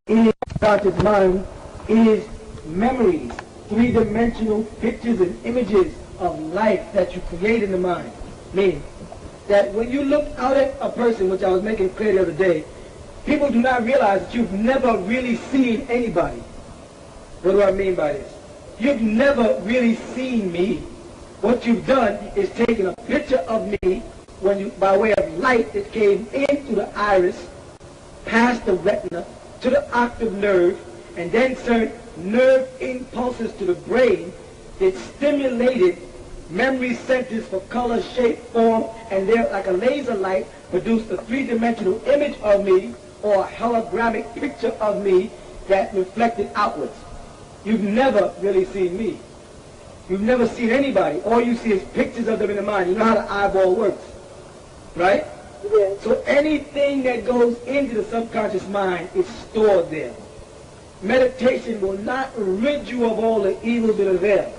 in conscious mind is memories, three-dimensional pictures and images of life that you create in the mind. Meaning that when you look out at a person, which I was making clear the other day, people do not realize that you've never really seen anybody. What do I mean by this? You've never really seen me. What you've done is taken a picture of me by way of light that came into the iris, past the retina, to the octave nerve, and then sent nerve impulses to the brain that stimulated memory centers for color, shape, form, and there, like a laser light, produced a three-dimensional image of me or a holographic picture of me that reflected outwards. You've never really seen me. You've never seen anybody. All you see is pictures of them in the mind. You know how the eyeball works, right? Yes. So anything that goes into the subconscious mind is stored there. Meditation will not rid you of all the evils that are there.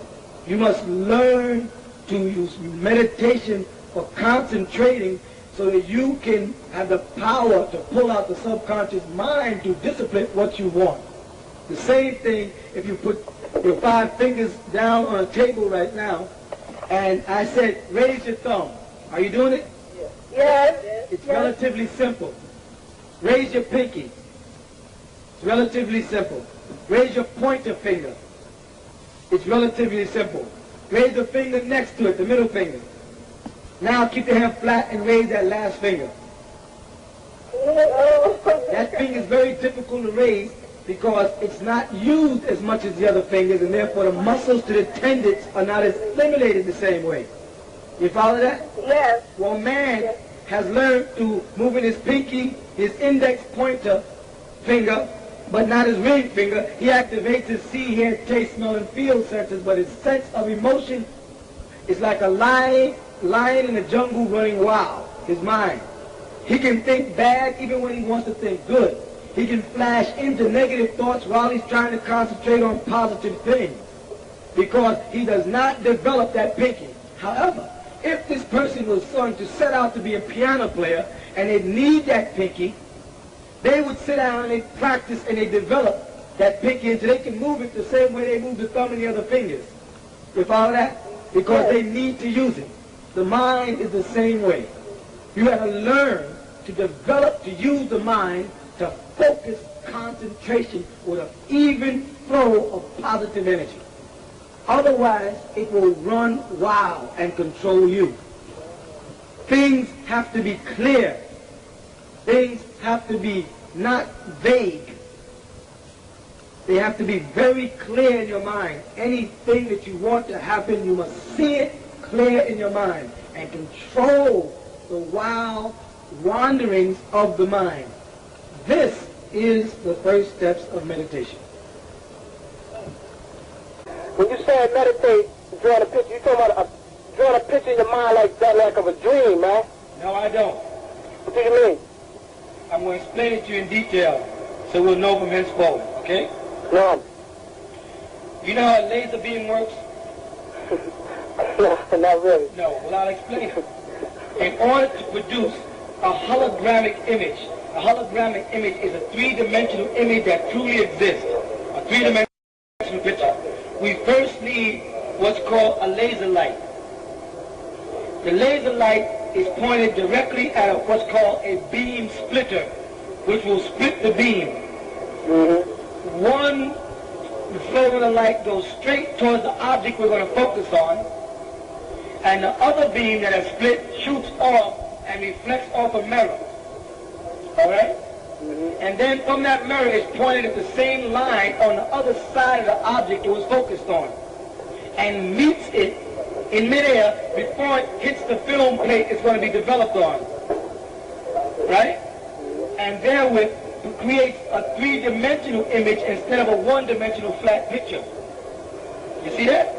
You must learn to use meditation for concentrating so that you can have the power to pull out the subconscious mind to discipline what you want. The same thing if you put your 5 fingers down on a table right now and I said, raise your thumb. Are you doing it? Yes. It's relatively simple. Raise your pinky. It's relatively simple. Raise your pointer finger. It's relatively simple. Raise the finger next to it, the middle finger. Now keep your hand flat and raise that last finger. That finger is very difficult to raise because it's not used as much as the other fingers, and therefore the muscles to the tendons are not as stimulated the same way. You follow that? Yes. Well, man has learned to move in his pinky, his index pointer finger, but not his ring finger. He activates his see, hear, taste, smell, and feel senses, but his sense of emotion is like a lion in the jungle running wild, his mind. He can think bad even when he wants to think good. He can flash into negative thoughts while he's trying to concentrate on positive things because he does not develop that pinky. However, if this person was going to set out to be a piano player and they need that pinky, they would sit down and they practice and they develop that pinky until they can move it the same way they move the thumb and the other fingers. You follow that? Because they need to use it. The mind is the same way. You have to learn to develop, to use the mind to focus concentration with an even flow of positive energy. Otherwise, it will run wild and control you. Things have to be clear. Things have to be not vague. They have to be very clear in your mind. Anything that you want to happen, you must see it clear in your mind and control the wild wanderings of the mind. This is the first steps of meditation. When you say meditate, drawing a picture, you're talking about drawing a picture in your mind like that, like of a dream, man? No, I don't. What do you mean? I'm going to explain it to you in detail so we'll know from henceforward, okay? No. You know how a laser beam works? No, not really. No, well, I'll explain it. In order to produce a holographic image is a three-dimensional image that truly exists, a three-dimensional picture. We first need what's called a laser light. The laser light is pointed directly at what's called a beam splitter, which will split the beam. One flow of the light goes straight towards the object we're going to focus on, and the other beam that is split shoots off and reflects off a mirror. All right? And then from that mirror is pointed at the same line on the other side of the object it was focused on, and meets it in midair before it hits the film plate it's going to be developed on. Right? And therewith creates a three-dimensional image instead of a one-dimensional flat picture. You see that?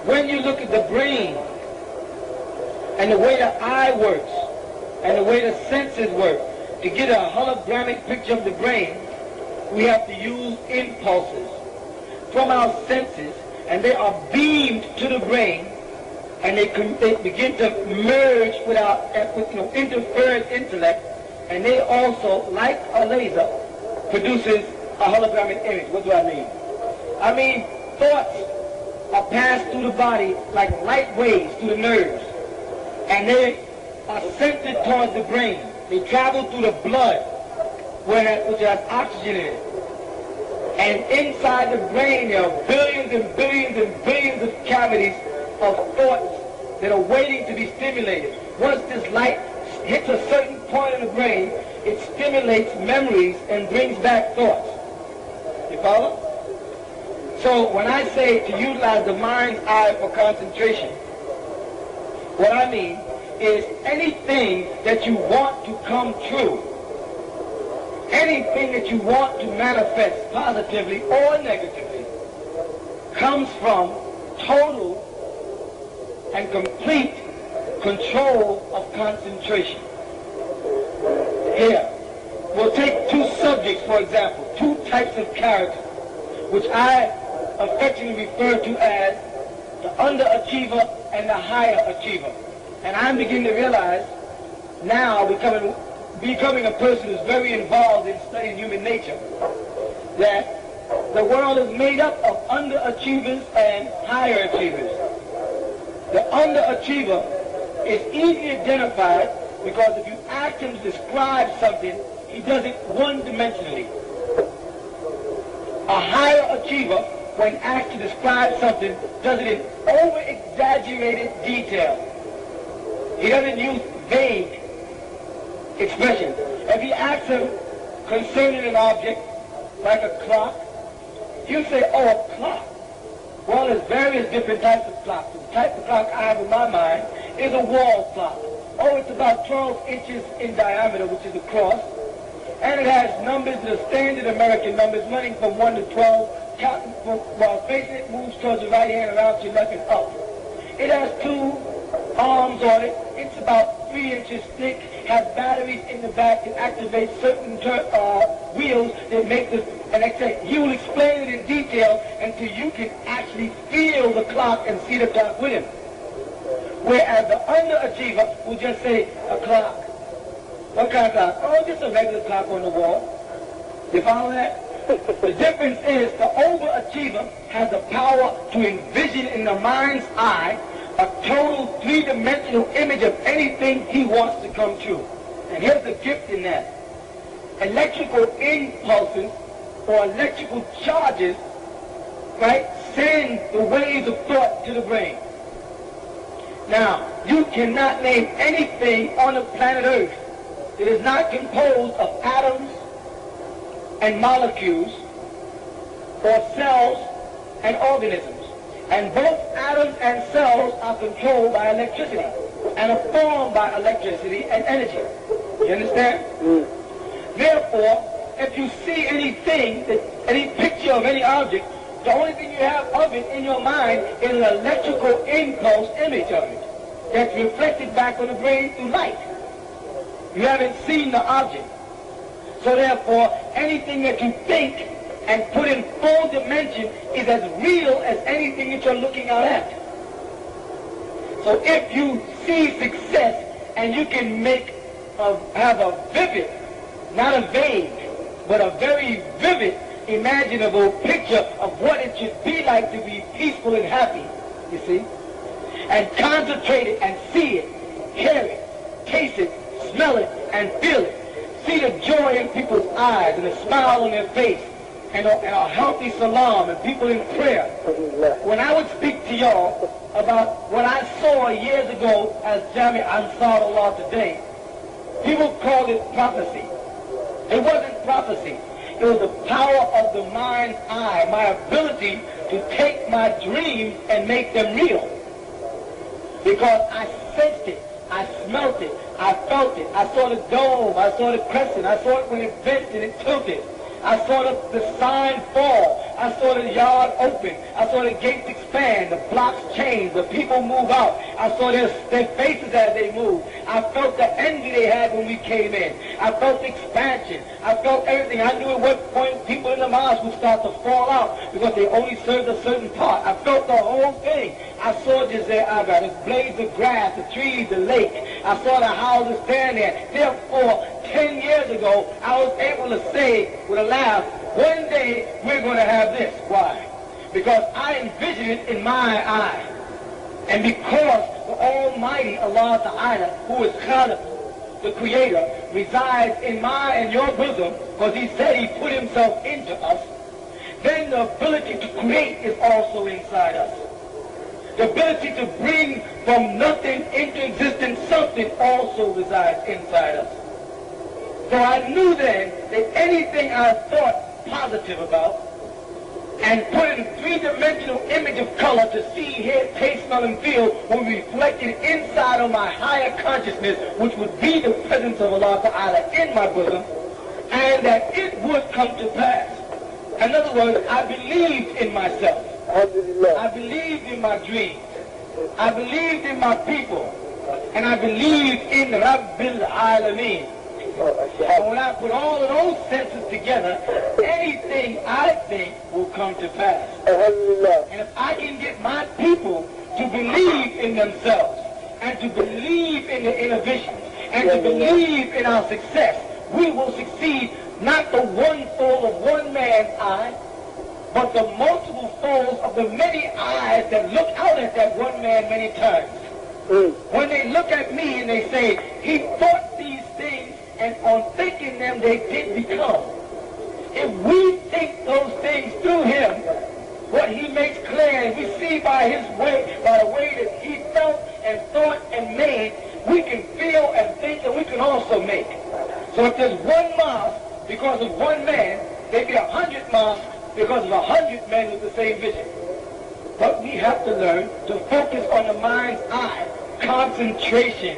When you look at the brain and the way the eye works and the way the senses work, to get a holographic picture of the brain, we have to use impulses from our senses, and they are beamed to the brain, and they begin to merge with our interference intellect, and they also, like a laser, produces a holographic image. What do I mean? I mean, thoughts are passed through the body like light waves through the nerves, and they are centered towards the brain. They travel through the blood, which has oxygen in it. And inside the brain, there are billions and billions and billions of cavities of thoughts that are waiting to be stimulated. Once this light hits a certain point in the brain, it stimulates memories and brings back thoughts. You follow? So when I say to utilize the mind's eye for concentration, what I mean is anything that you want to come true, anything that you want to manifest positively or negatively, comes from total and complete control of concentration. Here, we'll take two subjects, for example, two types of characters, which I affectionately refer to as the underachiever and the higher achiever. And I'm beginning to realize now, becoming a person who's very involved in studying human nature, that the world is made up of underachievers and higher achievers. The underachiever is easily identified because if you ask him to describe something, he does it one-dimensionally. A higher achiever, when asked to describe something, does it in over-exaggerated detail. He doesn't use vague expressions. If you ask him concerning an object, like a clock, you say, oh, a clock. Well, there's various different types of clocks. The type of clock I have in my mind is a wall clock. Oh, it's about 12 inches in diameter, which is a cross. And it has numbers that are standard American numbers running from 1 to 12. Counting while facing it, moves towards the right hand, around to your left and up. It has two arms on it. It's about 3 inches thick, has batteries in the back that activate certain wheels that make this, and I say, he will explain it in detail until you can actually feel the clock and see the clock with him. Whereas the underachiever will just say, a clock. What kind of clock? Oh, just a regular clock on the wall. You follow that? The difference is the overachiever has the power to envision in the mind's eye a total three-dimensional image of anything he wants to come true. And here's the gift in that. Electrical impulses or electrical charges, right, send the waves of thought to the brain. Now, you cannot name anything on the planet Earth that is not composed of atoms and molecules or cells and organisms. And both atoms and cells are controlled by electricity and are formed by electricity and energy. You understand? Therefore, if you see anything, any picture of any object, the only thing you have of it in your mind is an electrical impulse image of it that's reflected back on the brain through light. You haven't seen the object. So therefore, anything that you think and put in full dimension is as real as anything that you're looking out at. So if you see success and you can have a vivid, not a vague, but a very vivid, imaginable picture of what it should be like to be peaceful and happy, you see, and concentrate it and see it, hear it, taste it, smell it, and feel it. See the joy in people's eyes and the smile on their face and a healthy salam and people in prayer. When I would speak to y'all about what I saw years ago as Jami Ansarullah today, people called it prophecy. It wasn't prophecy. It was the power of the mind's eye, my ability to take my dreams and make them real. Because I sensed it, I smelt it, I felt it. I saw the dome, I saw the crescent, I saw it when it bent and it tilted. I saw the sign fall. I saw the yard open. I saw the gates expand, the blocks change, the people move out. I saw their faces as they moved. I felt the envy they had when we came in. I felt the expansion. I felt everything. I knew at what point people in the mosque would start to fall out because they only served a certain part. I felt the whole thing. I saw Jazir Aga, the blades of grass, the trees, the lake. I saw the houses stand there. Therefore, 10 years ago, I was able to say with a laugh, one day we're going to have this. Why? Because I envision it in my eye. And because the Almighty Allah Ta'ala, who is Khaliq, the Creator, resides in my and your bosom, because He said He put Himself into us, then the ability to create is also inside us. The ability to bring from nothing into existence something also resides inside us. So I knew then that anything I thought positive about and put in a three-dimensional image of color to see, hear, taste, smell, and feel will be reflected inside of my higher consciousness, which would be the presence of Allah Ta'ala in my bosom, and that it would come to pass. In other words, I believed in myself. I believed in my dreams. I believed in my people. And I believed in Rabbil Alameen. And when I put all of those senses together, anything I think will come to pass. And if I can get my people to believe in themselves, and to believe in the innovations, and to believe in our success, we will succeed. Not the one fold of one man's eye, but the multiple folds of the many eyes that look out at that one man many times. When they look at me and they say, he thought these things, and on thinking them they did become. If we think those things through him, what he makes clear, and we see by his way, by the way that he felt and thought and made, we can feel and think, and we can also make. So if there's 1 mosque because of one man, there'd be 100 mosques because of 100 men with the same vision. But we have to learn to focus on the mind's eye, concentration.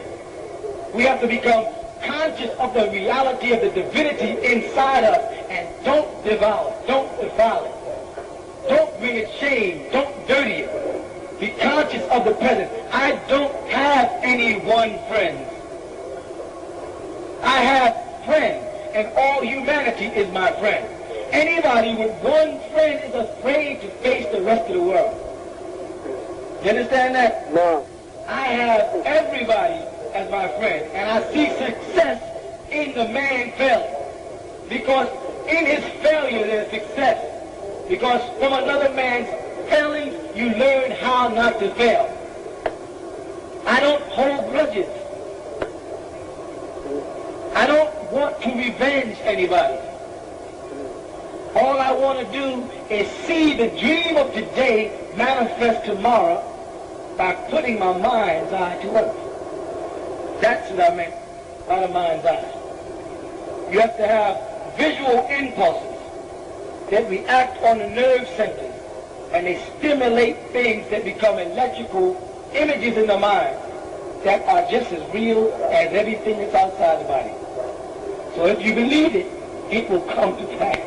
We have to become conscious of the reality of the divinity inside us, and don't devour it, don't defile it. Don't bring it shame, don't dirty it. Be conscious of the present. I don't have any one friend. I have friends, and all humanity is my friend. Anybody with one friend is afraid to face the rest of the world. You understand that? No. I have everybody as my friend, and I see success in the man failure. Because in his failure there's success. Because from another man's failings, you learn how not to fail. I don't hold grudges. I don't want to revenge anybody. All I want to do is see the dream of today manifest tomorrow by putting my mind's eye to work. That's what I meant by the mind's eye. You have to have visual impulses that react on the nerve centers, and they stimulate things that become electrical images in the mind that are just as real as everything that's outside the body. So if you believe it, it will come to pass.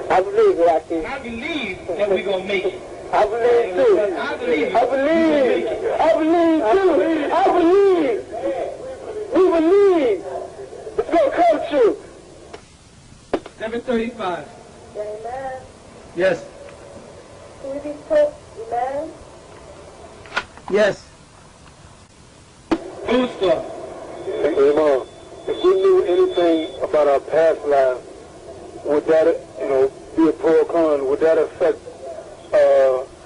I believe it, Akeem. I believe that we're going to make it. I believe too. I believe. I believe. I believe too. I believe. We believe. It's going to come true. 7:35. Amen. Yes. Can we be told, amen? Yes. Food store. Amen. If we knew anything about our past lives, would that, be a pro or con? Would that affect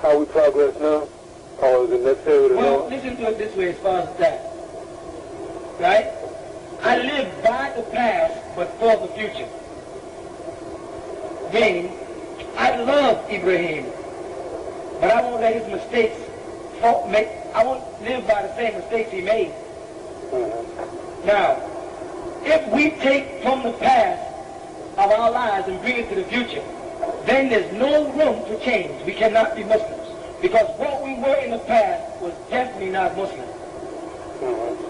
how we progress now? Or is it necessary to know? Well, listen to it this way as far as that. Right? I live by the past, but for the future. Meaning, I love Ibrahim, but I won't let his mistakes I won't live by the same mistakes he made. Now, if we take from the past of our lives and bring it to the future, then there's no room for change. We cannot be Muslims. Because what we were in the past was definitely not Muslim.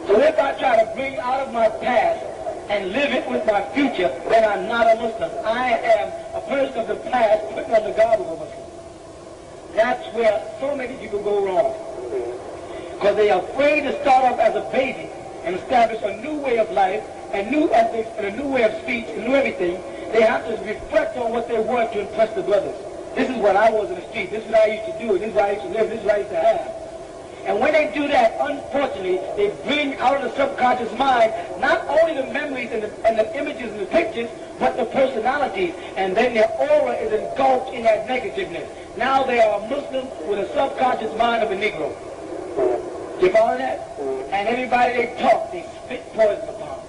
So if I try to bring out of my past and live it with my future, then I'm not a Muslim. I am a person of the past putting on the garb of a Muslim. That's where so many people go wrong. Because they are afraid to start off as a baby and establish a new way of life, and new ethics, and a new way of speech, and new everything. They have to reflect on what they were to impress the brothers. This is what I was in the street. This is what I used to do. This is what I used to live. This is what I used to have. And when they do that, unfortunately, they bring out of the subconscious mind not only the memories and the images and the pictures, but the personalities. And then their aura is engulfed in that negativeness. Now they are a Muslim with a subconscious mind of a Negro. You follow that? And everybody they talk, they spit poison upon.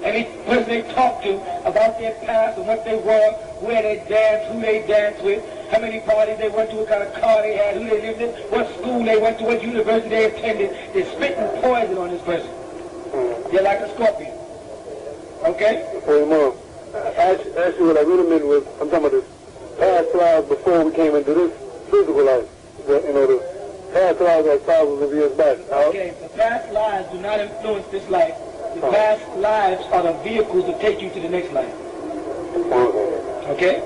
Any person they talk to about their past and what they were, where they danced, who they danced with, how many parties they went to, what kind of car they had, who they lived in, what school they went to, what university they attended. They're spitting poison on this person. They're like a scorpion. Okay? Hey, Mom, actually what I really meant was, I'm talking about this past lives before we came into this physical life. The past lives like thousands of years back. Okay, the past lives do not influence this life. The past lives are the vehicles that take you to the next life. Okay?